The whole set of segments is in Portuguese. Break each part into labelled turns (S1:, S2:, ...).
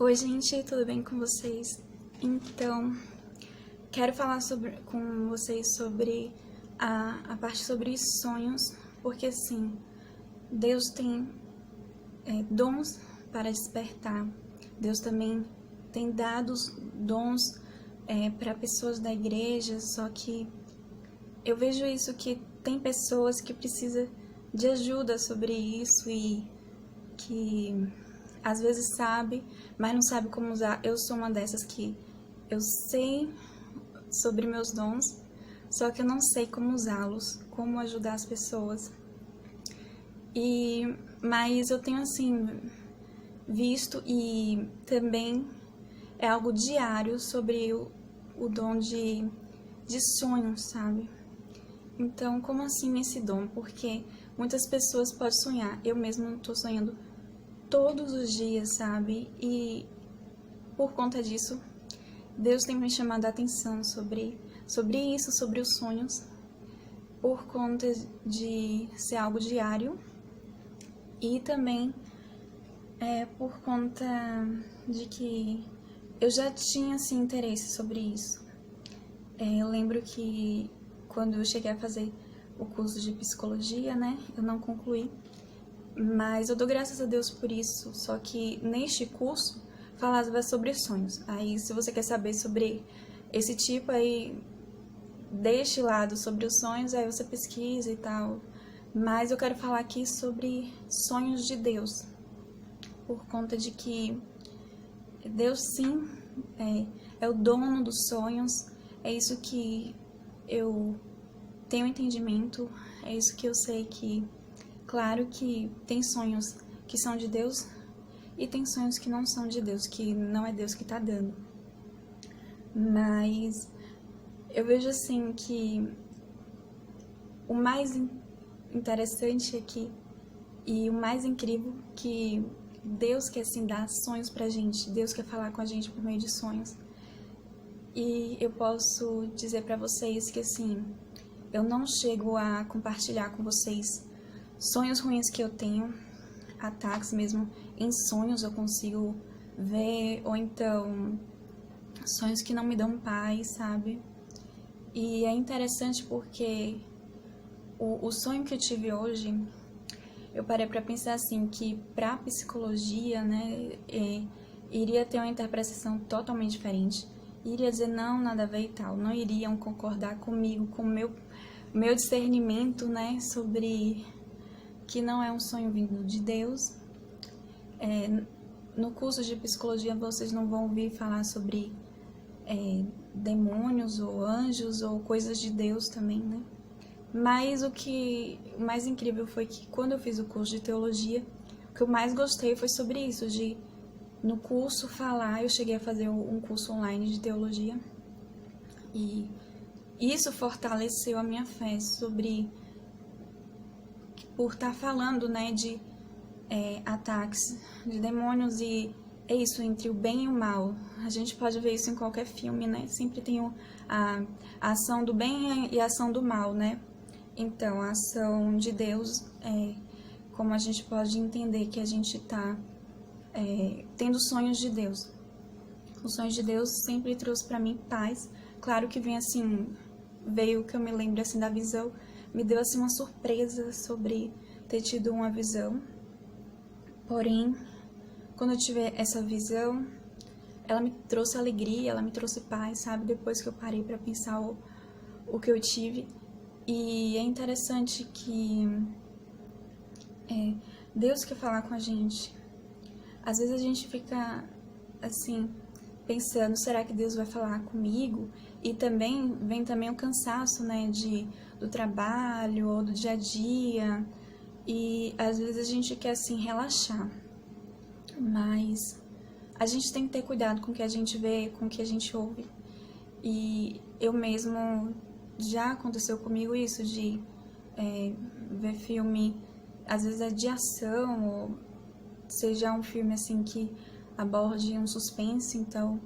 S1: Oi, gente, tudo bem com vocês? Então, quero falar com vocês sobre a parte sobre sonhos, porque assim, Deus tem dons para despertar. Deus também tem dado dons para pessoas da igreja, só que eu vejo isso que tem pessoas que precisam de ajuda sobre isso e que às vezes sabe, mas não sabe como usar. Eu sou uma dessas que eu sei sobre meus dons, só que eu não sei como usá-los, como ajudar as pessoas. Mas eu tenho assim visto e também é algo diário sobre o dom de sonhos, sabe? Então, como assim esse dom? Porque muitas pessoas podem sonhar. Eu mesma estou sonhando todos os dias, sabe? E por conta disso, Deus tem me chamado a atenção sobre isso, sobre os sonhos, por conta de ser algo diário e também por conta de que eu já tinha assim, interesse sobre isso. Eu lembro que quando eu cheguei a fazer o curso de psicologia, né, eu não concluí, mas eu dou graças a Deus por isso. Só que neste curso falava sobre sonhos. Aí, se você quer saber sobre esse tipo, aí deixe lado sobre os sonhos, aí você pesquisa e tal. Mas eu quero falar aqui sobre sonhos de Deus, por conta de que Deus sim é o dono dos sonhos. É isso que eu tenho entendimento, é isso que eu sei que, claro que tem sonhos que são de Deus e tem sonhos que não são de Deus, que não é Deus que tá dando. Mas eu vejo assim que o mais interessante aqui e o mais incrível que Deus quer assim dar sonhos pra gente, Deus quer falar com a gente por meio de sonhos. E eu posso dizer pra vocês que assim, eu não chego a compartilhar com vocês sonhos ruins que eu tenho, ataques mesmo em sonhos eu consigo ver, ou então sonhos que não me dão paz, sabe? E é interessante porque o sonho que eu tive hoje, eu parei pra pensar assim, que pra psicologia, né, iria ter uma interpretação totalmente diferente. Iria dizer não, nada a ver e tal. Não iriam concordar comigo, com o meu discernimento, né, sobre que não é um sonho vindo de Deus. No curso de psicologia vocês não vão ouvir falar sobre demônios ou anjos ou coisas de Deus também, né? Mas o mais incrível foi que quando eu fiz o curso de teologia, o que eu mais gostei foi sobre isso, de no curso falar. Eu cheguei a fazer um curso online de teologia e isso fortaleceu a minha fé sobre, por estar falando, né, de ataques de demônios, e é isso, entre o bem e o mal. A gente pode ver isso em qualquer filme, né? Sempre tem a ação do bem e a ação do mal, né? Então, a ação de Deus é como a gente pode entender que a gente está tendo sonhos de Deus. Os sonhos de Deus sempre trouxe para mim paz. Claro que vem assim, veio que eu me lembro assim da visão, me deu assim uma surpresa sobre ter tido uma visão. Porém, quando eu tive essa visão, ela me trouxe alegria, ela me trouxe paz, sabe? Depois que eu parei para pensar o que eu tive. E é interessante que Deus quer falar com a gente. Às vezes a gente fica assim, pensando, será que Deus vai falar comigo? E também vem também o cansaço, né, do trabalho ou do dia a dia. E às vezes a gente quer assim relaxar. Mas a gente tem que ter cuidado com o que a gente vê, com o que a gente ouve. E eu mesmo, já aconteceu comigo isso, de ver filme, às vezes é de ação, ou seja um filme assim que aborde um suspense. Então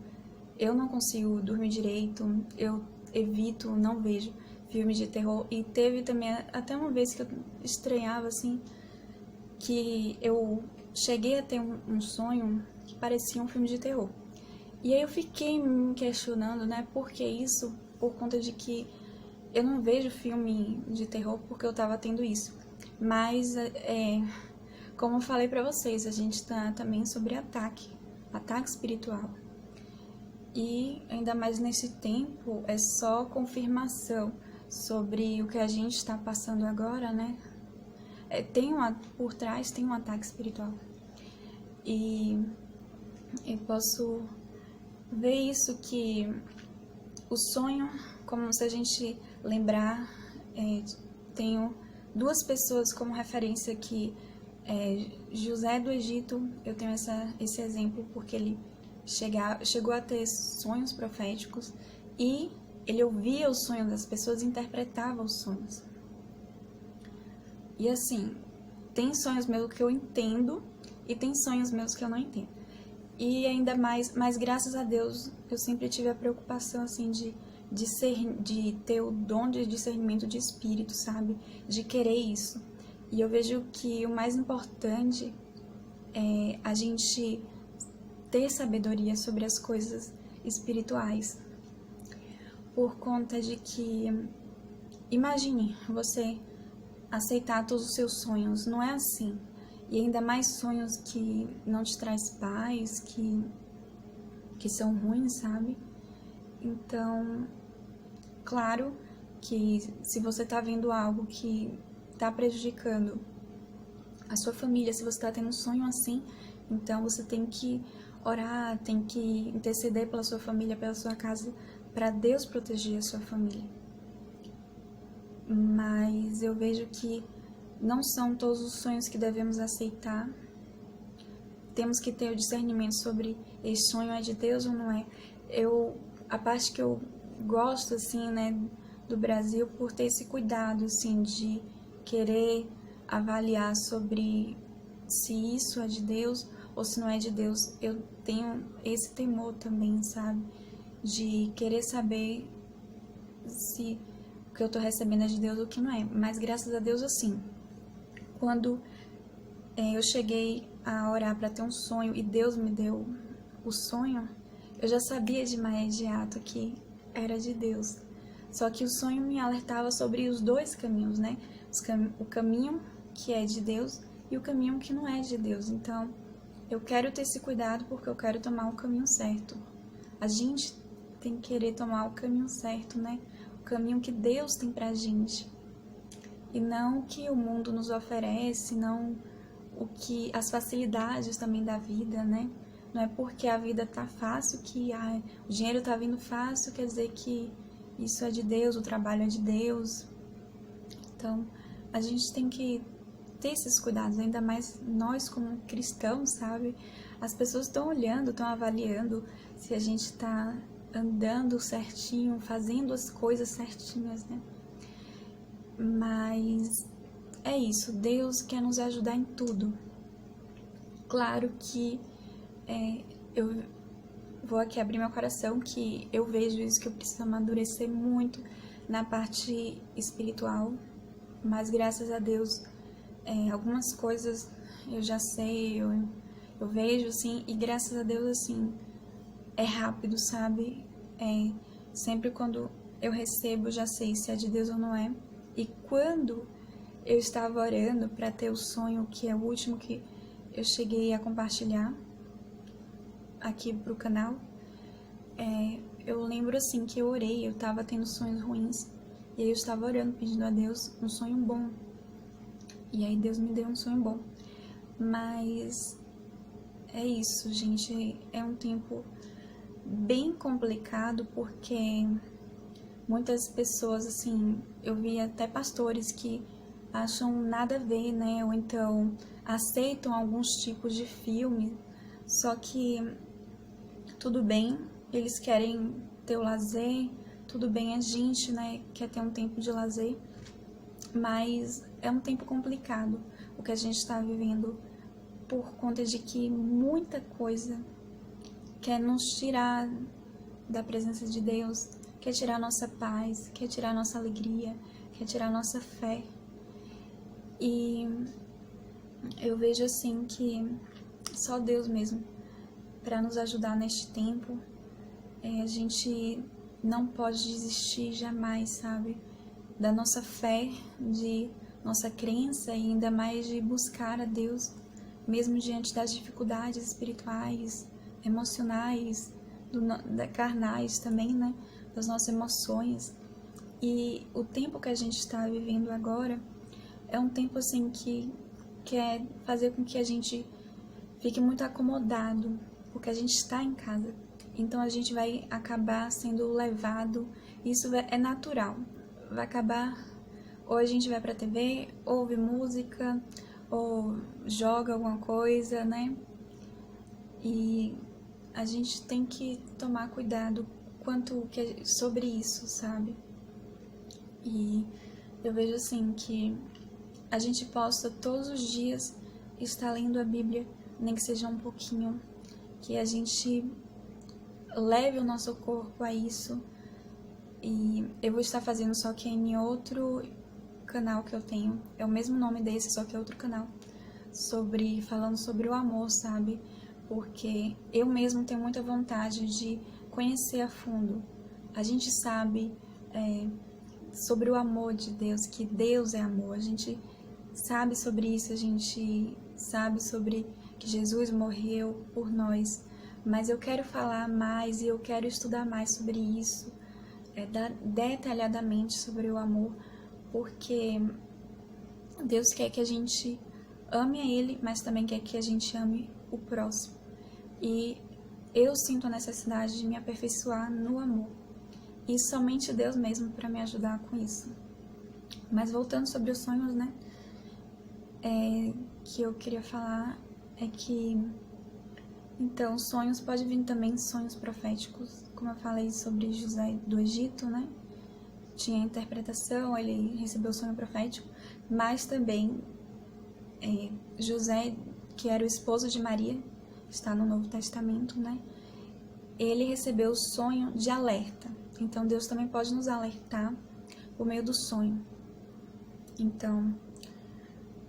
S1: eu não consigo dormir direito, eu evito, não vejo filme de terror. E teve também até uma vez que eu estranhava assim, que eu cheguei a ter um sonho que parecia um filme de terror. E aí eu fiquei me questionando, né, por que isso? Por conta de que eu não vejo filme de terror porque eu tava tendo isso. Mas, como eu falei pra vocês, a gente tá também sobre ataque espiritual. E ainda mais nesse tempo, é só confirmação sobre o que a gente está passando agora, né? Por trás tem um ataque espiritual. E eu posso ver isso, que o sonho, como se a gente lembrar, tenho duas pessoas como referência aqui. José do Egito, eu tenho esse exemplo porque ele chegou a ter sonhos proféticos e ele ouvia os sonhos das pessoas e interpretava os sonhos. E assim, tem sonhos meus que eu entendo e tem sonhos meus que eu não entendo. E ainda mais, mas graças a Deus, eu sempre tive a preocupação assim de ter o dom de discernimento de espírito, sabe? De querer isso. E eu vejo que o mais importante é a gente ter sabedoria sobre as coisas espirituais. Por conta de que, imagine você aceitar todos os seus sonhos, não é assim. E ainda mais sonhos que não te traz paz, que são ruins, sabe? Então, claro que se você tá vendo algo que tá prejudicando a sua família, se você tá tendo um sonho assim, então você tem que orar, tem que interceder pela sua família, pela sua casa, para Deus proteger a sua família. Mas eu vejo que não são todos os sonhos que devemos aceitar. Temos que ter o discernimento sobre esse sonho é de Deus ou não é. A parte que eu gosto, assim, né, do Brasil, por ter esse cuidado, assim, de querer avaliar sobre se isso é de Deus ou se não é de Deus. Eu tenho esse temor também, sabe, de querer saber se o que eu tô recebendo é de Deus ou que não é. Mas graças a Deus, assim, quando eu cheguei a orar para ter um sonho e Deus me deu o sonho, eu já sabia de imediato que era de Deus. Só que o sonho me alertava sobre os dois caminhos, né? O caminho que é de Deus e o caminho que não é de Deus. Então, eu quero ter esse cuidado porque eu quero tomar o caminho certo. A gente tem que querer tomar o caminho certo, né? O caminho que Deus tem pra gente. E não o que o mundo nos oferece, não as facilidades também da vida, né? Não é porque a vida tá fácil que o dinheiro tá vindo fácil, quer dizer que isso é de Deus, o trabalho é de Deus. Então, a gente tem que ter esses cuidados, ainda mais nós como cristãos, sabe? As pessoas estão olhando, estão avaliando se a gente tá andando certinho, fazendo as coisas certinhas, né? Mas é isso, Deus quer nos ajudar em tudo. Claro que eu vou aqui abrir meu coração, que eu vejo isso, que eu preciso amadurecer muito na parte espiritual, mas graças a Deus, algumas coisas eu já sei, eu vejo, assim, e graças a Deus, assim, é rápido, sabe? Sempre quando eu recebo, já sei se é de Deus ou não é. E quando eu estava orando para ter o sonho, que é o último que eu cheguei a compartilhar aqui pro canal, eu lembro assim que eu orei, eu tava tendo sonhos ruins, e aí eu estava orando, pedindo a Deus um sonho bom, e aí Deus me deu um sonho bom. Mas é isso, gente, é um tempo bem complicado, porque muitas pessoas, assim, eu vi até pastores que acham nada a ver, né, ou então aceitam alguns tipos de filme, só que tudo bem, eles querem ter o lazer, tudo bem, a gente, né, quer ter um tempo de lazer, mas é um tempo complicado o que a gente está vivendo, por conta de que muita coisa quer nos tirar da presença de Deus, quer tirar nossa paz, quer tirar nossa alegria, quer tirar nossa fé. E eu vejo assim que só Deus mesmo para nos ajudar neste tempo. A gente não pode desistir jamais, sabe? Da nossa fé, de nossa crença e ainda mais de buscar a Deus, mesmo diante das dificuldades espirituais, emocionais, carnais também, né? Das nossas emoções. E o tempo que a gente está vivendo agora é um tempo assim que quer fazer com que a gente fique muito acomodado, porque a gente está em casa. Então a gente vai acabar sendo levado, isso é natural. Vai acabar, ou a gente vai pra TV, ouve música, ou joga alguma coisa, né? E a gente tem que tomar cuidado sobre isso, sabe? E eu vejo assim que a gente possa todos os dias estar lendo a Bíblia, nem que seja um pouquinho, que a gente leve o nosso corpo a isso. E eu vou estar fazendo só que em outro canal que eu tenho, é o mesmo nome desse, só que é outro canal, falando sobre o amor, sabe? Porque eu mesmo tenho muita vontade de conhecer a fundo. A gente sabe sobre o amor de Deus, que Deus é amor. A gente sabe sobre isso, a gente sabe sobre que Jesus morreu por nós. Mas eu quero falar mais e eu quero estudar mais sobre isso, detalhadamente sobre o amor, porque Deus quer que a gente ame a Ele, mas também quer que a gente ame o próximo. E eu sinto a necessidade de me aperfeiçoar no amor. E somente Deus mesmo para me ajudar com isso. Mas voltando sobre os sonhos, né? Que eu queria falar é que... Então, sonhos pode vir também sonhos proféticos. Como eu falei sobre José do Egito, né? Tinha a interpretação, ele recebeu o sonho profético. Mas também José, que era o esposo de Maria, está no Novo Testamento, né? Ele recebeu o sonho de alerta. Então, Deus também pode nos alertar por meio do sonho. Então,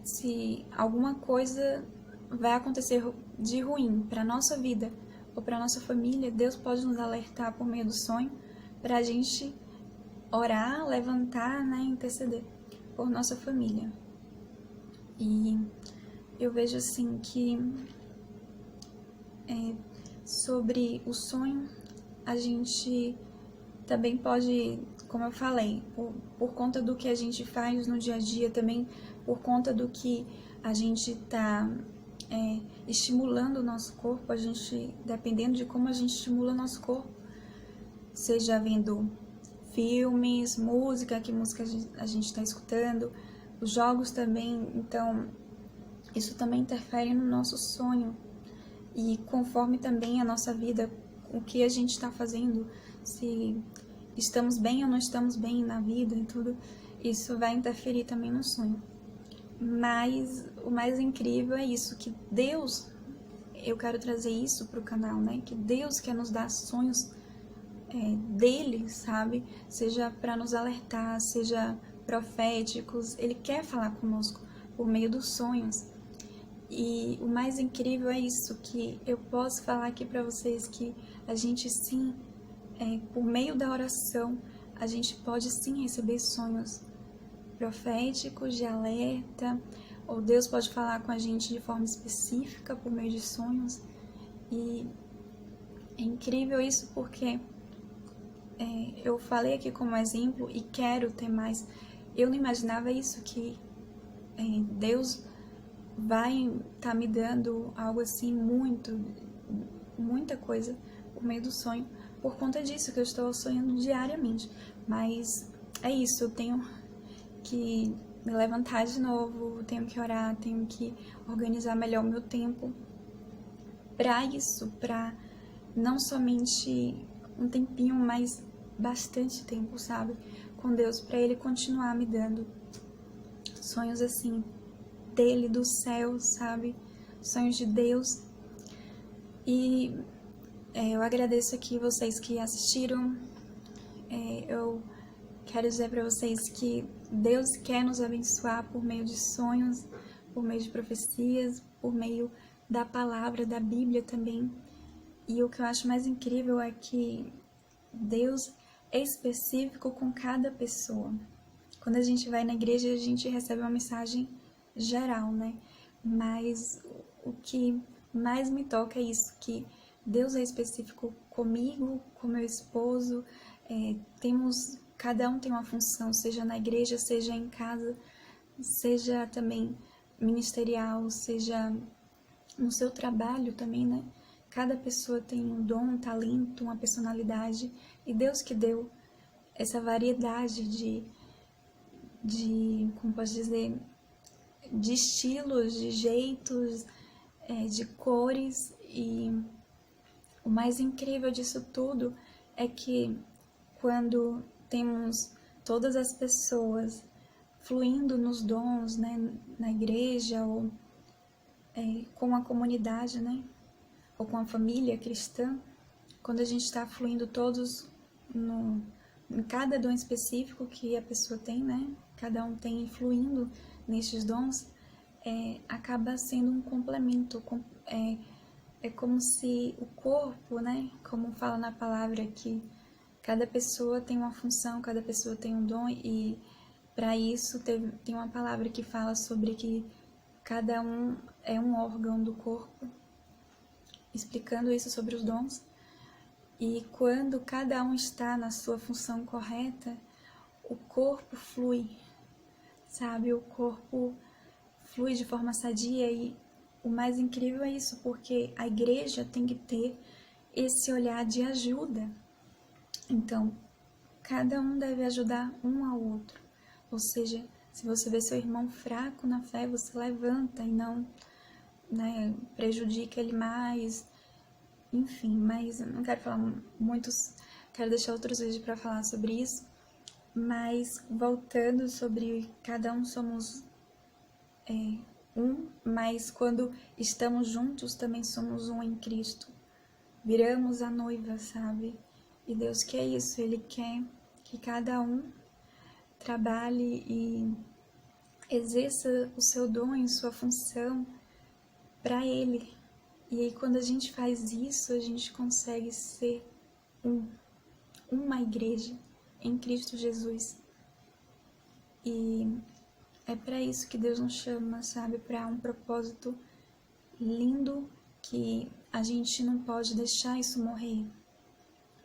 S1: se alguma coisa vai acontecer de ruim para a nossa vida ou para a nossa família, Deus pode nos alertar por meio do sonho para a gente orar, levantar, né, interceder por nossa família. E eu vejo assim que sobre o sonho, a gente também pode, como eu falei, por conta do que a gente faz no dia a dia, também por conta do que a gente está estimulando o nosso corpo, a gente, dependendo de como a gente estimula o nosso corpo, seja vendo filmes, música, que música a gente está escutando, os jogos também, então isso também interfere no nosso sonho. E conforme também a nossa vida, o que a gente está fazendo, se estamos bem ou não estamos bem na vida e tudo, isso vai interferir também no sonho. Mas o mais incrível é isso, que Deus, eu quero trazer isso para o canal, né? Que Deus quer nos dar sonhos dele, sabe? Seja para nos alertar, seja proféticos, ele quer falar conosco por meio dos sonhos. E o mais incrível é isso, que eu posso falar aqui para vocês que a gente sim, por meio da oração, a gente pode sim receber sonhos proféticos, de alerta, ou Deus pode falar com a gente de forma específica por meio de sonhos. E é incrível isso porque eu falei aqui como exemplo e quero ter mais. Eu não imaginava isso, que Deus vai estar me dando algo assim, muita coisa por meio do sonho, por conta disso que eu estou sonhando diariamente. Mas é isso, eu tenho que me levantar de novo, tenho que orar, tenho que organizar melhor o meu tempo para isso, para não somente um tempinho, mas bastante tempo, sabe, com Deus, para Ele continuar me dando sonhos assim, dele, do céu, sabe, sonhos de Deus. E eu agradeço aqui vocês que assistiram. Eu quero dizer para vocês que Deus quer nos abençoar por meio de sonhos, por meio de profecias, por meio da palavra, da Bíblia também. E o que eu acho mais incrível é que Deus é específico com cada pessoa. Quando a gente vai na igreja, a gente recebe uma mensagem geral, né? Mas o que mais me toca é isso, que Deus é específico comigo, com meu esposo, cada um tem uma função, seja na igreja, seja em casa, seja também ministerial, seja no seu trabalho também, né? Cada pessoa tem um dom, um talento, uma personalidade, e Deus que deu essa variedade como posso dizer, de estilos, de jeitos, de cores, e o mais incrível disso tudo é que quando temos todas as pessoas fluindo nos dons, né, na igreja ou com a comunidade, né, ou com a família cristã, quando a gente está fluindo todos em cada dom específico que a pessoa tem, né, cada um tem fluindo nestes dons, acaba sendo um complemento, é como se o corpo, né, como fala na palavra que cada pessoa tem uma função, cada pessoa tem um dom, e para isso tem uma palavra que fala sobre que cada um é um órgão do corpo, explicando isso sobre os dons. E quando cada um está na sua função correta, o corpo flui, sabe? O corpo flui de forma sadia, e o mais incrível é isso, porque a igreja tem que ter esse olhar de ajuda. Então, cada um deve ajudar um ao outro. Ou seja, se você vê seu irmão fraco na fé, você levanta e não, né, prejudica ele mais. Enfim, mas eu não quero falar quero deixar outros vídeos para falar sobre isso. Mas voltando sobre cada um somos mas quando estamos juntos também somos um em Cristo. Viramos a noiva, sabe? E Deus quer isso, Ele quer que cada um trabalhe e exerça o seu dom e sua função para Ele. E aí quando a gente faz isso, a gente consegue ser uma igreja em Cristo Jesus. E é para isso que Deus nos chama, sabe? Para um propósito lindo que a gente não pode deixar isso morrer.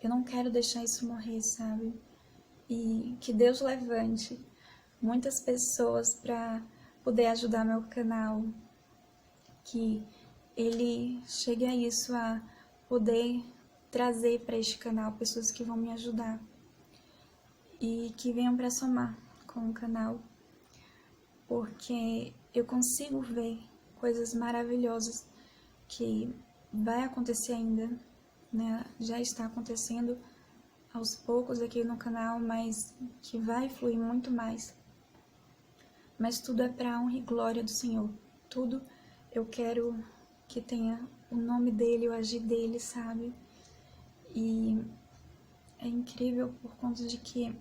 S1: Eu não quero deixar isso morrer, sabe? E que Deus levante muitas pessoas para poder ajudar meu canal, que Ele chegue a isso, a poder trazer para este canal pessoas que vão me ajudar e que venham para somar com o canal, porque eu consigo ver coisas maravilhosas que vai acontecer ainda, né? Já está acontecendo aos poucos aqui no canal, mas que vai fluir muito mais. Mas tudo é para a honra e glória do Senhor. Tudo eu quero que tenha o nome dele, o agir dele, sabe? E é incrível por conta de que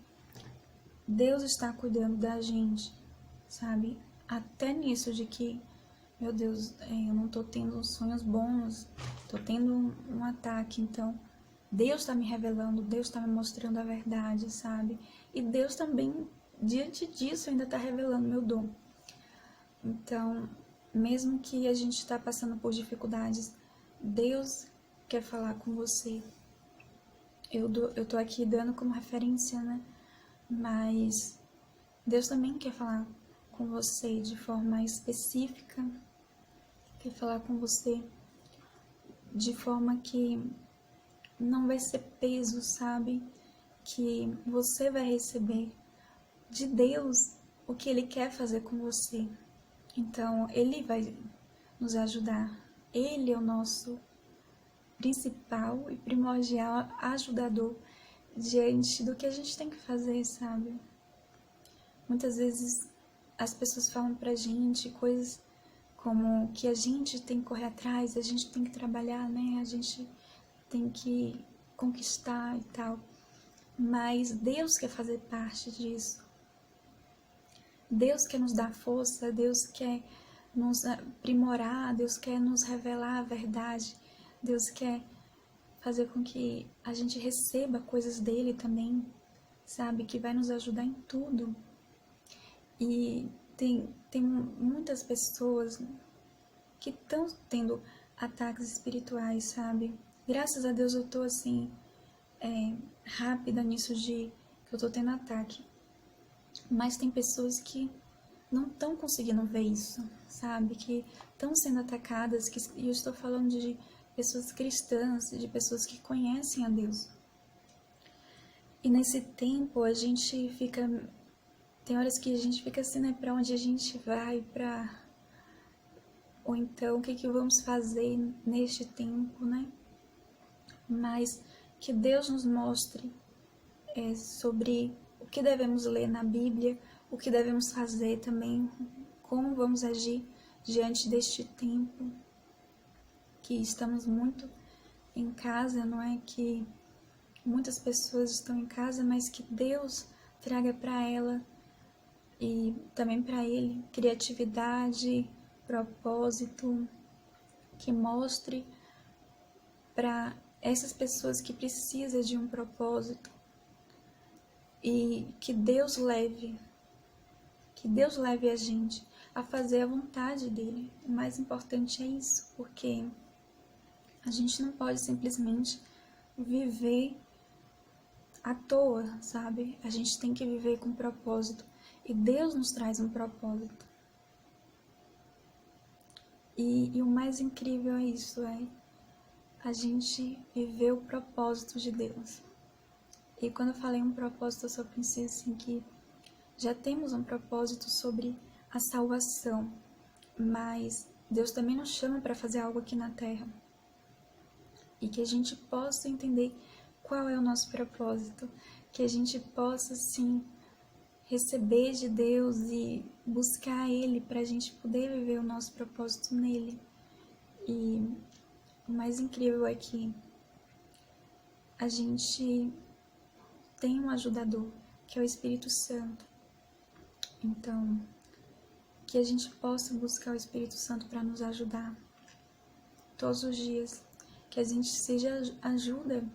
S1: Deus está cuidando da gente, sabe? Até nisso de que, meu Deus, eu não tô tendo sonhos bons, tô tendo um ataque, então Deus tá me revelando, Deus tá me mostrando a verdade, sabe? E Deus também, diante disso, ainda tá revelando meu dom. Então, mesmo que a gente tá passando por dificuldades, Deus quer falar com você. Eu tô aqui dando como referência, né? Mas Deus também quer falar com você de forma específica, quer falar com você de forma que não vai ser peso, sabe? Que você vai receber de Deus o que Ele quer fazer com você. Então, Ele vai nos ajudar. Ele é o nosso principal e primordial ajudador diante do que a gente tem que fazer, sabe? Muitas vezes as pessoas falam pra gente coisas como que a gente tem que correr atrás, a gente tem que trabalhar, né? A gente tem que conquistar e tal. Mas Deus quer fazer parte disso. Deus quer nos dar força, Deus quer nos aprimorar, Deus quer nos revelar a verdade, Deus quer fazer com que a gente receba coisas dele também, sabe? Que vai nos ajudar em tudo. E tem muitas pessoas que estão tendo ataques espirituais, sabe? Graças a Deus eu tô assim, rápida nisso de que eu tô tendo ataque. Mas tem pessoas que não estão conseguindo ver isso, sabe? Que estão sendo atacadas, e eu estou falando de pessoas cristãs, de pessoas que conhecem a Deus. E nesse tempo a gente fica, tem horas que a gente fica assim, né? Pra onde a gente vai, ou então o que vamos fazer neste tempo, né? Mas que Deus nos mostre sobre o que devemos ler na Bíblia, o que devemos fazer também, como vamos agir diante deste tempo, que estamos muito em casa, não é? Que muitas pessoas estão em casa, mas que Deus traga para ela e também para ele criatividade, propósito, que mostre para essas pessoas que precisam de um propósito e que Deus leve a gente a fazer a vontade dele. O mais importante é isso, porque a gente não pode simplesmente viver à toa, sabe? A gente tem que viver com propósito. E Deus nos traz um propósito. E o mais incrível é isso, a gente viver o propósito de Deus. E quando eu falei um propósito, eu só pensei assim que já temos um propósito sobre a salvação, mas Deus também nos chama para fazer algo aqui na Terra. E que a gente possa entender qual é o nosso propósito, que a gente possa, sim, receber de Deus e buscar Ele para a gente poder viver o nosso propósito nele. E o mais incrível é que a gente tem um ajudador, que é o Espírito Santo. Então, que a gente possa buscar o Espírito Santo para nos ajudar todos os dias, que a gente seja ajuda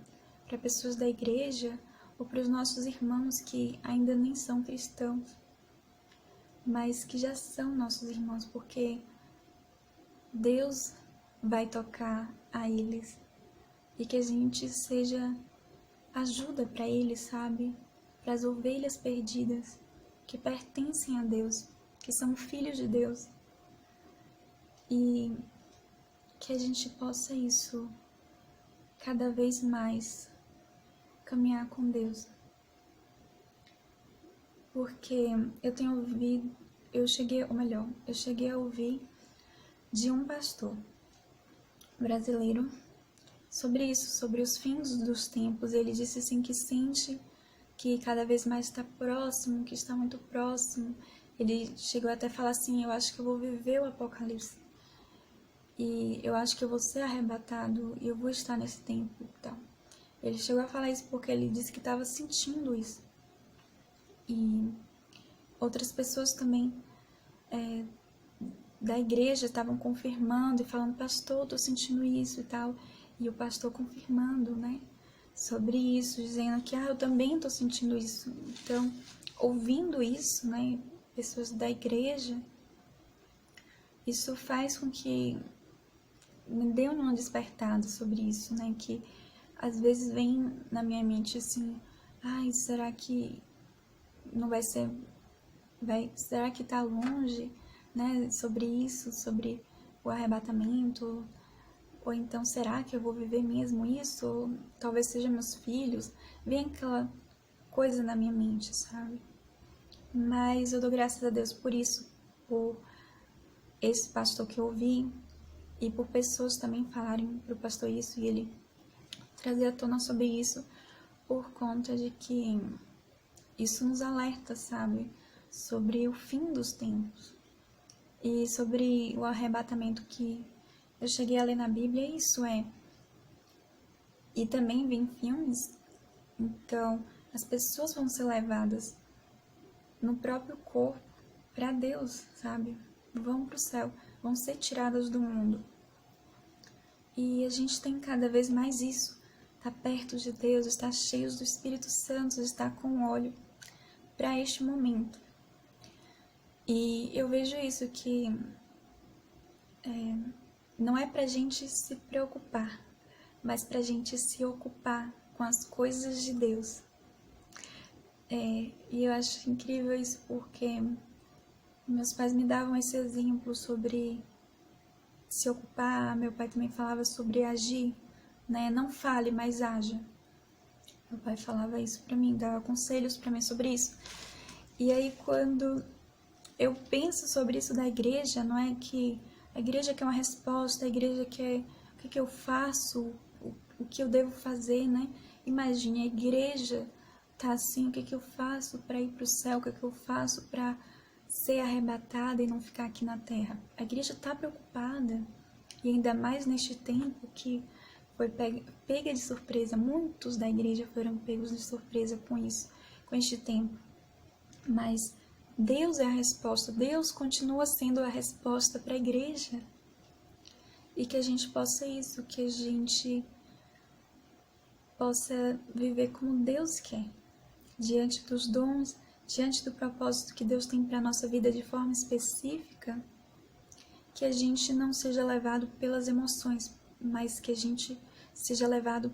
S1: para pessoas da igreja ou para os nossos irmãos que ainda nem são cristãos, mas que já são nossos irmãos, porque Deus vai tocar a eles e que a gente seja ajuda para eles, sabe? Para as ovelhas perdidas que pertencem a Deus, que são filhos de Deus, e que a gente possa isso cada vez mais caminhar com Deus. Porque eu cheguei a ouvir de um pastor brasileiro sobre isso, sobre os fins dos tempos. Ele disse assim que sente que cada vez mais está próximo, que está muito próximo. Ele chegou até a falar assim, eu acho que eu vou viver o Apocalipse. E eu acho que eu vou ser arrebatado e eu vou estar nesse tempo. Então, ele chegou a falar isso porque ele disse que estava sentindo isso. E outras pessoas também da igreja estavam confirmando e falando, pastor, eu tô sentindo isso e tal. E o pastor confirmando, né, sobre isso, dizendo que, eu também tô sentindo isso. Então, ouvindo isso, né, pessoas da igreja, isso faz com que me dê um despertado sobre isso, né, que às vezes vem na minha mente assim, será que não vai ser, será que tá longe, né, sobre isso, sobre o arrebatamento, ou então será que eu vou viver mesmo isso, ou talvez sejam meus filhos, vem aquela coisa na minha mente, sabe? Mas eu dou graças a Deus por isso, por esse pastor que eu ouvi, e por pessoas também falarem pro pastor isso, e ele trazer à tona sobre isso, por conta de que isso nos alerta, sabe? Sobre o fim dos tempos. E sobre o arrebatamento que eu cheguei a ler na Bíblia, isso e também vi em filmes, então as pessoas vão ser levadas no próprio corpo para Deus, sabe? Vão para o céu. vão ser tiradas do mundo. E a gente tem cada vez mais isso, estar perto de Deus, estar cheios do Espírito Santo, estar com óleo para este momento. E eu vejo isso, que não é pra gente se preocupar, mas pra gente se ocupar com as coisas de Deus. E eu acho incrível isso, porque meus pais me davam esse exemplo sobre se ocupar. Meu pai também falava sobre agir, né? Não fale, mas haja. Meu pai falava isso pra mim, dava conselhos pra mim sobre isso. E aí, quando eu penso sobre isso da igreja, não é que a igreja quer uma resposta, a igreja quer o que eu faço, o que eu devo fazer, né? Imagine, a igreja tá assim, o que eu faço para ir para o céu, o que eu faço para ser arrebatada e não ficar aqui na terra. A igreja está preocupada, e ainda mais neste tempo que foi pega de surpresa. Muitos da igreja foram pegos de surpresa com isso, com este tempo. Mas Deus é a resposta, Deus continua sendo a resposta para a igreja. E que a gente possa isso, que a gente possa viver como Deus quer, diante dos dons, diante do propósito que Deus tem para a nossa vida de forma específica, que a gente não seja levado pelas emoções, mas que a gente seja levado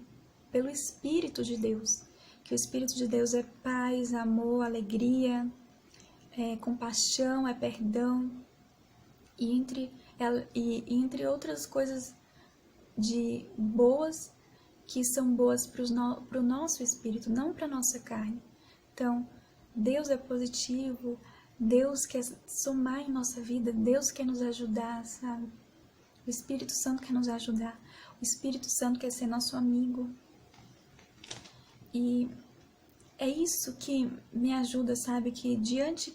S1: pelo Espírito de Deus, que o Espírito de Deus é paz, amor, alegria, é compaixão, é perdão, e entre outras coisas de boas, que são boas para o nosso espírito, não para a nossa carne. Então, Deus é positivo, Deus quer somar em nossa vida, Deus quer nos ajudar, sabe? O Espírito Santo quer nos ajudar, o Espírito Santo quer ser nosso amigo. E é isso que me ajuda, sabe? Que diante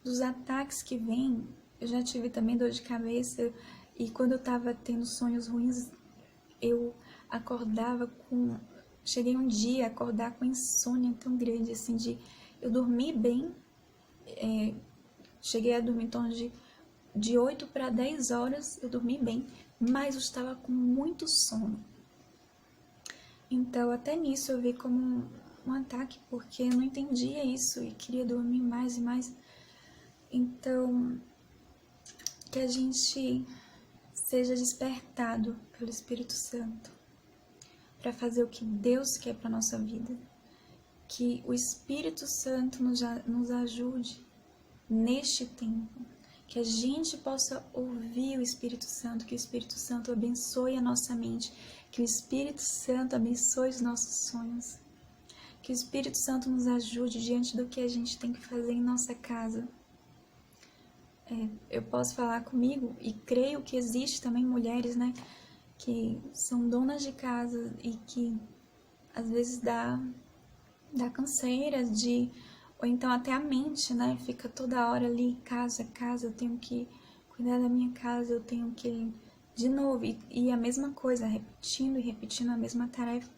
S1: dos ataques que vêm, eu já tive também dor de cabeça, e quando eu tava tendo sonhos ruins, eu acordava com... Cheguei um dia a acordar com insônia tão grande, assim, eu dormi bem, cheguei a dormir em torno de 8 para 10 horas, eu dormi bem, mas eu estava com muito sono. Então, até nisso eu vi como um ataque, porque eu não entendia isso e queria dormir mais e mais. Então, que a gente seja despertado pelo Espírito Santo para fazer o que Deus quer para nossa vida. Que o Espírito Santo nos ajude neste tempo. Que a gente possa ouvir o Espírito Santo, que o Espírito Santo abençoe a nossa mente, que o Espírito Santo abençoe os nossos sonhos. Que o Espírito Santo nos ajude diante do que a gente tem que fazer em nossa casa. Eu posso falar comigo, e creio que existe também mulheres, né, que são donas de casa e que às vezes dá canseira ou então até a mente, né, fica toda hora ali, casa, eu tenho que cuidar da minha casa, eu tenho que, de novo, e a mesma coisa, repetindo e repetindo a mesma tarefa.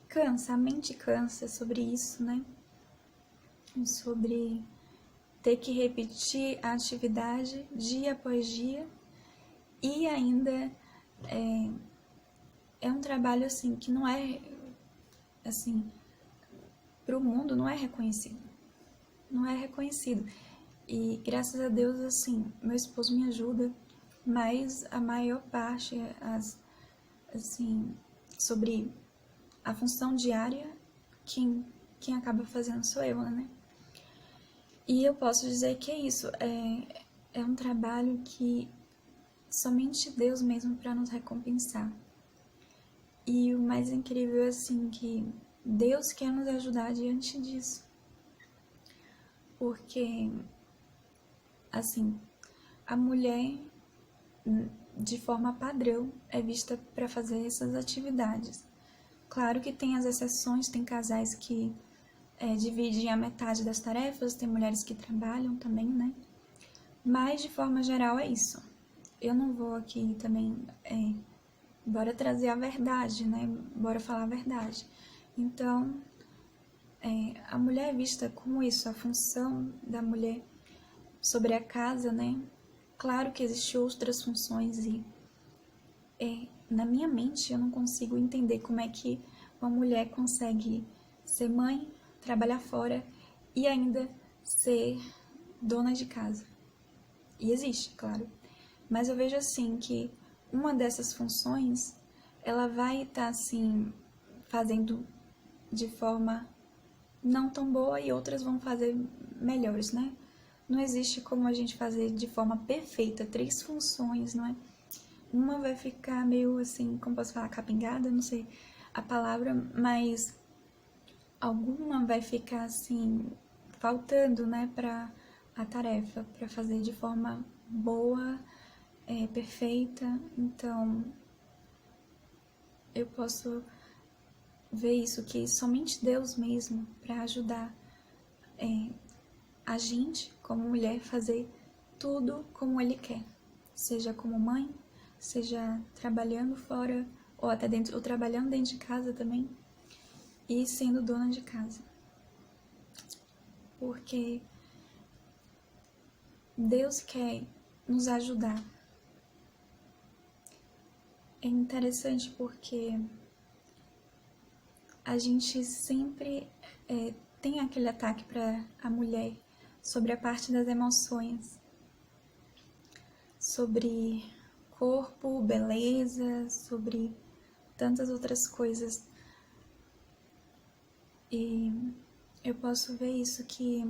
S1: Cansa, a mente cansa sobre isso, né, sobre ter que repetir a atividade dia após dia, e ainda é um trabalho assim que não é assim, para o mundo não é reconhecido. Não é reconhecido. E graças a Deus, assim, meu esposo me ajuda, mas a maior parte, assim, sobre a função diária, quem acaba fazendo sou eu, né? E eu posso dizer que é isso, é um trabalho que somente Deus mesmo para nos recompensar. E o mais incrível é assim, que Deus quer nos ajudar diante disso. Porque, assim, a mulher, de forma padrão, é vista para fazer essas atividades. Claro que tem as exceções, tem casais que dividem a metade das tarefas, tem mulheres que trabalham também, né? Mas, de forma geral, é isso. Eu não vou aqui também... bora trazer a verdade, né? Bora falar a verdade. Então, a mulher é vista como isso, a função da mulher sobre a casa, né? Claro que existem outras funções e na minha mente eu não consigo entender como é que uma mulher consegue ser mãe, trabalhar fora e ainda ser dona de casa. E existe, claro. Mas eu vejo assim que uma dessas funções, ela vai estar assim fazendo de forma não tão boa e outras vão fazer melhores, né? Não existe como a gente fazer de forma perfeita 3 funções, não é? Uma vai ficar meio assim, como posso falar, capingada, não sei a palavra, mas alguma vai ficar assim, faltando, né, para a tarefa, para fazer de forma boa, perfeita. Então, eu posso ver isso, que somente Deus mesmo, para ajudar a gente, como mulher, fazer tudo como Ele quer. Seja como mãe, seja trabalhando fora, ou até dentro, ou trabalhando dentro de casa também, e sendo dona de casa. Porque Deus quer nos ajudar. É interessante porque a gente sempre tem aquele ataque para a mulher sobre a parte das emoções, sobre corpo, beleza, sobre tantas outras coisas. E eu posso ver isso, que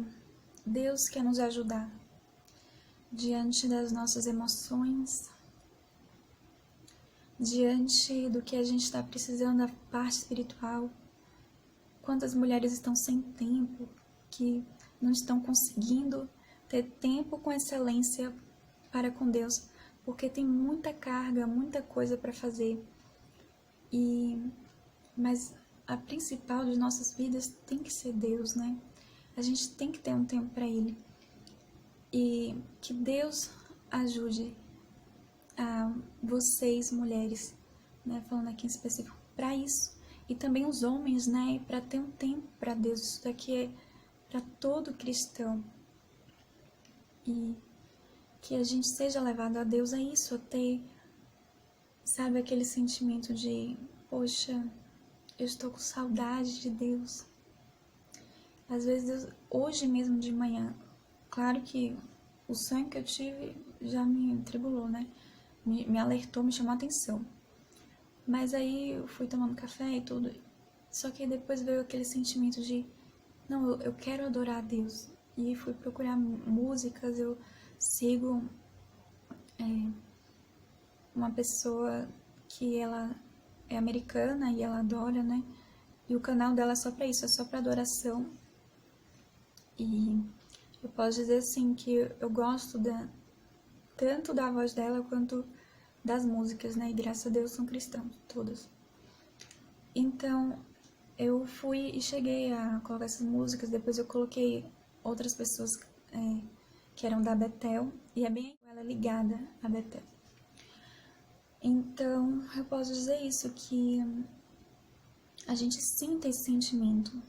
S1: Deus quer nos ajudar diante das nossas emoções, diante do que a gente está precisando da parte espiritual. Quantas mulheres estão sem tempo, que não estão conseguindo ter tempo com excelência para com Deus, porque tem muita carga, muita coisa para fazer. Mas a principal de nossas vidas tem que ser Deus, né? A gente tem que ter um tempo para Ele. E que Deus ajude a vocês, mulheres, né? Falando aqui em específico, para isso. E também os homens, né? Para ter um tempo para Deus. Isso daqui é para todo cristão. E que a gente seja levado a Deus a isso, a ter, sabe, aquele sentimento de, poxa, eu estou com saudade de Deus. Às vezes, hoje mesmo de manhã, claro que o sonho que eu tive já me tribulou, né? Me alertou, me chamou a atenção. Mas aí eu fui tomando café e tudo. Só que depois veio aquele sentimento de, não, eu quero adorar a Deus. E fui procurar músicas, eu sigo uma pessoa que ela é americana e ela adora, né? E o canal dela é só pra isso, é só pra adoração. E eu posso dizer assim que eu gosto tanto da voz dela quanto das músicas, né? E graças a Deus são cristãos, todas. Então, eu fui e cheguei a colocar essas músicas, depois eu coloquei outras pessoas que eram da Bethel, e é bem ela ligada a Bethel. Então, eu posso dizer isso, que a gente sinta esse sentimento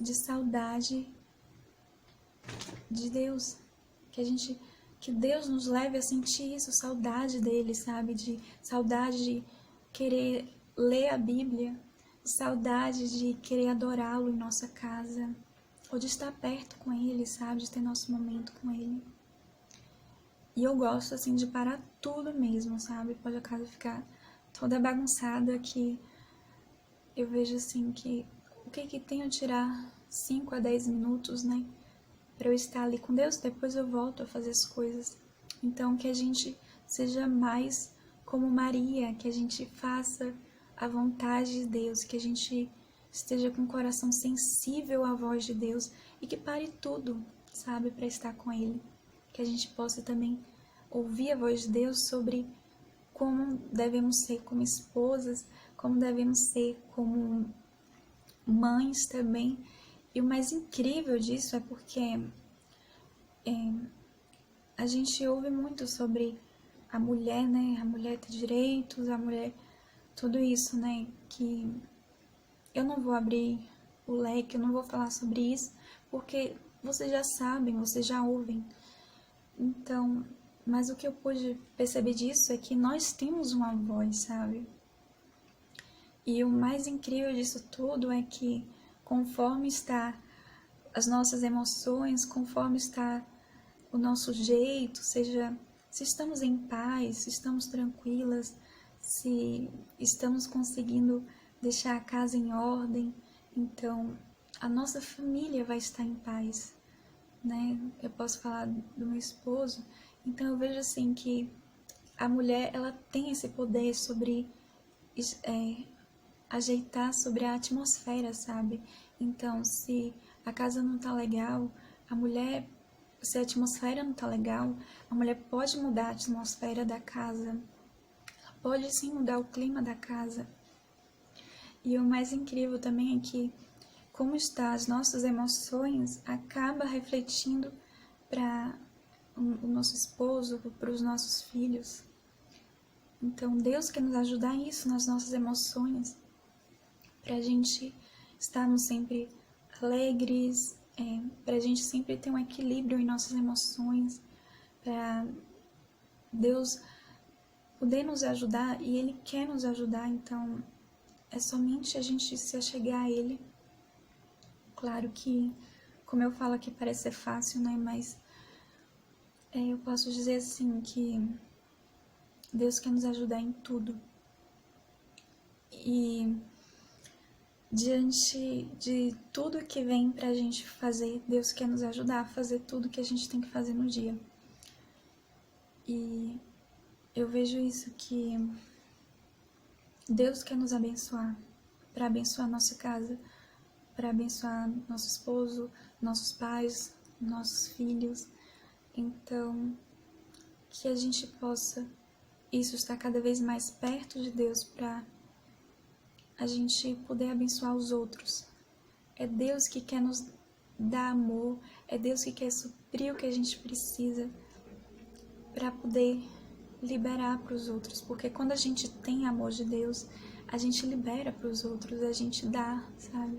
S1: de saudade de Deus, que Deus nos leve a sentir isso, saudade dele, sabe? De saudade de querer ler a Bíblia, saudade de querer adorá-lo em nossa casa, ou de estar perto com ele, sabe? De ter nosso momento com ele. E eu gosto, assim, de parar tudo mesmo, sabe? Pode a casa ficar toda bagunçada, que eu vejo, assim, que o que tem eu tirar 5 a 10 minutos, né? Para eu estar ali com Deus, depois eu volto a fazer as coisas. Então, que a gente seja mais como Maria, que a gente faça a vontade de Deus, que a gente esteja com o coração sensível à voz de Deus e que pare tudo, sabe, para estar com Ele. Que a gente possa também ouvir a voz de Deus sobre como devemos ser como esposas, como devemos ser como mães também. E o mais incrível disso é porque a gente ouve muito sobre a mulher, né? A mulher ter direitos, a mulher... Tudo isso, né? Que eu não vou abrir o leque, eu não vou falar sobre isso, porque vocês já sabem, vocês já ouvem. Então, Mas o que eu pude perceber disso é que nós temos uma voz, sabe? E o mais incrível disso tudo é que conforme está as nossas emoções, conforme está o nosso jeito, seja se estamos em paz, se estamos tranquilas, se estamos conseguindo deixar a casa em ordem, então a nossa família vai estar em paz, né? Eu posso falar do meu esposo, então eu vejo assim que a mulher ela tem esse poder sobre ajeitar sobre a atmosfera, sabe? Então, se a casa não tá legal, a mulher, se a atmosfera não tá legal, a mulher pode mudar a atmosfera da casa. Ela pode sim mudar o clima da casa. E o mais incrível também é que como está as nossas emoções acaba refletindo para o nosso esposo, para os nossos filhos. Então, Deus quer nos ajudar nisso, nas nossas emoções, para a gente estarmos sempre alegres, para a gente sempre ter um equilíbrio em nossas emoções, para Deus poder nos ajudar e Ele quer nos ajudar, então é somente a gente se achegar a Ele. Claro que, como eu falo aqui, parece ser fácil, né? Mas eu posso dizer assim que Deus quer nos ajudar em tudo. E diante de tudo que vem pra gente fazer, Deus quer nos ajudar a fazer tudo que a gente tem que fazer no dia. E eu vejo isso que Deus quer nos abençoar, para abençoar nossa casa, para abençoar nosso esposo, nossos pais, nossos filhos. Então, que a gente possa isso estar cada vez mais perto de Deus para a gente poder abençoar os outros. É Deus que quer nos dar amor, é Deus que quer suprir o que a gente precisa para poder liberar para os outros, porque quando a gente tem amor de Deus, a gente libera para os outros, a gente dá, sabe?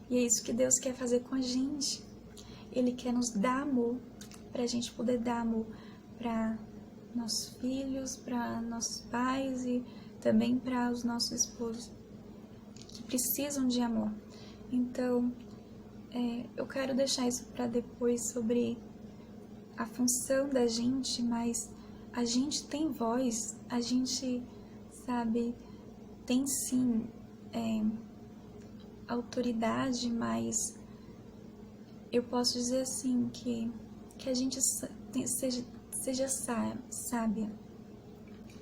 S1: E é isso que Deus quer fazer com a gente. Ele quer nos dar amor, para a gente poder dar amor para nossos filhos, para nossos pais e também para os nossos esposos que precisam de amor. Então, eu quero deixar isso para depois sobre a função da gente, mas a gente tem voz, a gente, sabe, tem sim autoridade, mas eu posso dizer assim que a gente seja sábia.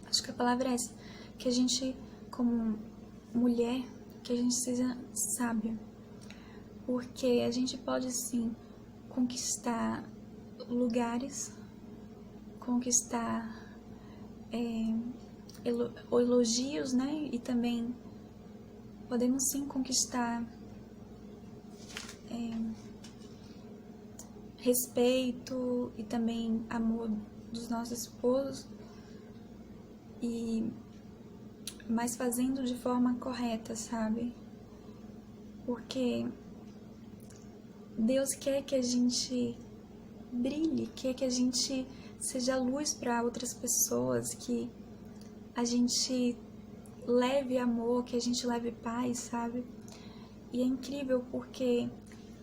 S1: Acho que a palavra é essa, que a gente, como mulher, que a gente seja sábia, porque a gente pode sim conquistar lugares, conquistar elogios, né? E também podemos sim conquistar respeito e também amor dos nossos esposos, mas fazendo de forma correta, sabe? Porque Deus quer que a gente brilhe, quer que a gente seja luz para outras pessoas, que a gente leve amor, que a gente leve paz, sabe? E é incrível porque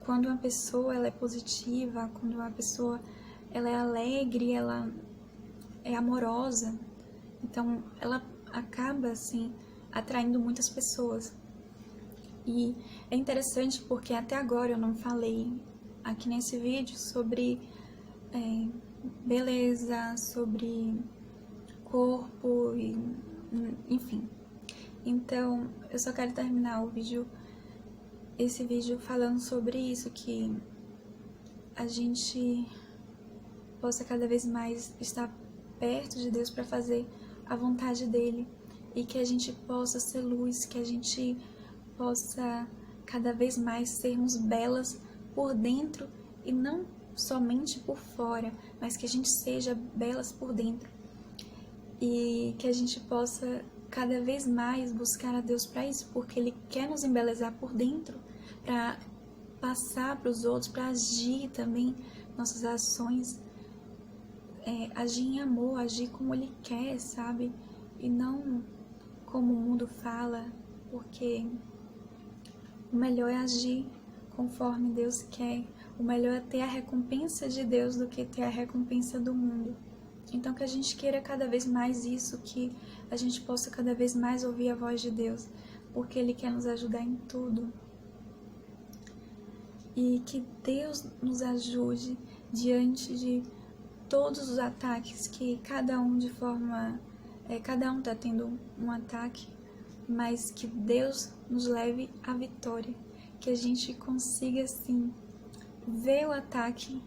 S1: quando uma pessoa ela é positiva, quando uma pessoa ela é alegre, ela é amorosa, então ela acaba assim atraindo muitas pessoas. E é interessante porque até agora eu não falei aqui nesse vídeo sobre beleza, sobre corpo, enfim. Então, eu só quero terminar esse vídeo falando sobre isso, que a gente possa cada vez mais estar perto de Deus para fazer a vontade dele e que a gente possa ser luz, que a gente possa cada vez mais sermos belas por dentro e não somente por fora, mas que a gente seja belas por dentro e que a gente possa cada vez mais buscar a Deus para isso, porque Ele quer nos embelezar por dentro, para passar para os outros, para agir também nossas ações agir em amor, agir como Ele quer, sabe? E não como o mundo fala, porque o melhor é agir conforme Deus quer. O melhor é ter a recompensa de Deus do que ter a recompensa do mundo. Então que a gente queira cada vez mais isso, que a gente possa cada vez mais ouvir a voz de Deus, porque Ele quer nos ajudar em tudo. E que Deus nos ajude diante de todos os ataques que cada um de forma... cada um está tendo um ataque, mas que Deus nos leve à vitória. Que a gente consiga, assim, ver o ataque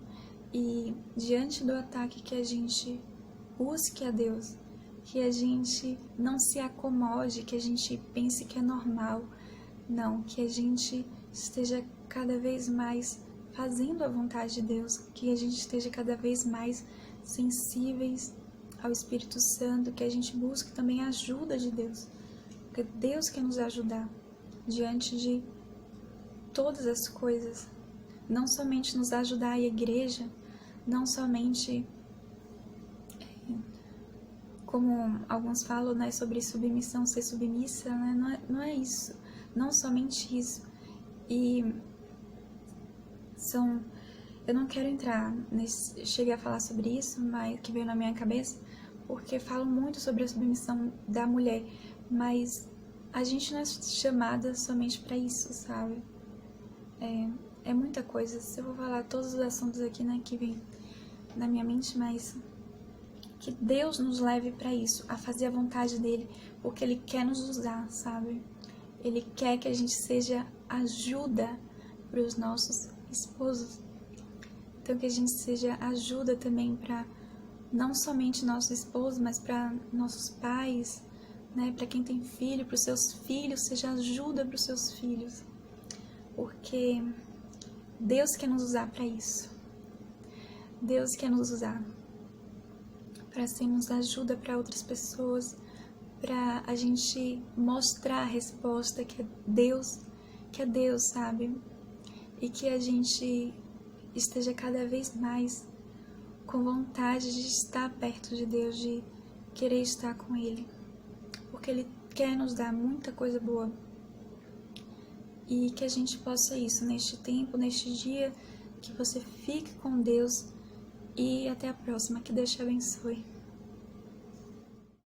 S1: e, diante do ataque, que a gente busque a Deus. Que a gente não se acomode, que a gente pense que é normal. Não, que a gente esteja cada vez mais fazendo a vontade de Deus. Que a gente esteja cada vez mais sensíveis ao Espírito Santo. Que a gente busque também a ajuda de Deus. Porque Deus quer nos ajudar diante de todas as coisas, não somente nos ajudar a igreja, não somente, como alguns falam, né, sobre submissão, ser submissa, né, não é isso, não somente isso. E eu não quero entrar cheguei a falar sobre isso, mas que veio na minha cabeça, porque falam muito sobre a submissão da mulher, mas a gente não é chamada somente para isso, sabe? É muita coisa. Se eu vou falar todos os assuntos aqui, né, que vem na minha mente, mas que Deus nos leve para isso, a fazer a vontade dele, porque Ele quer nos usar, sabe? Ele quer que a gente seja ajuda para os nossos esposos. Então que a gente seja ajuda também para não somente nossos esposos, mas para nossos pais, né? Para quem tem filho, para os seus filhos, seja ajuda para os seus filhos. Porque Deus quer nos usar para isso. Deus quer nos usar para sermos ajuda para outras pessoas, para a gente mostrar a resposta que é Deus, sabe? E que a gente esteja cada vez mais com vontade de estar perto de Deus, de querer estar com Ele, porque Ele quer nos dar muita coisa boa. E que a gente possa isso neste tempo, neste dia, que você fique com Deus e até a próxima. Que Deus te abençoe.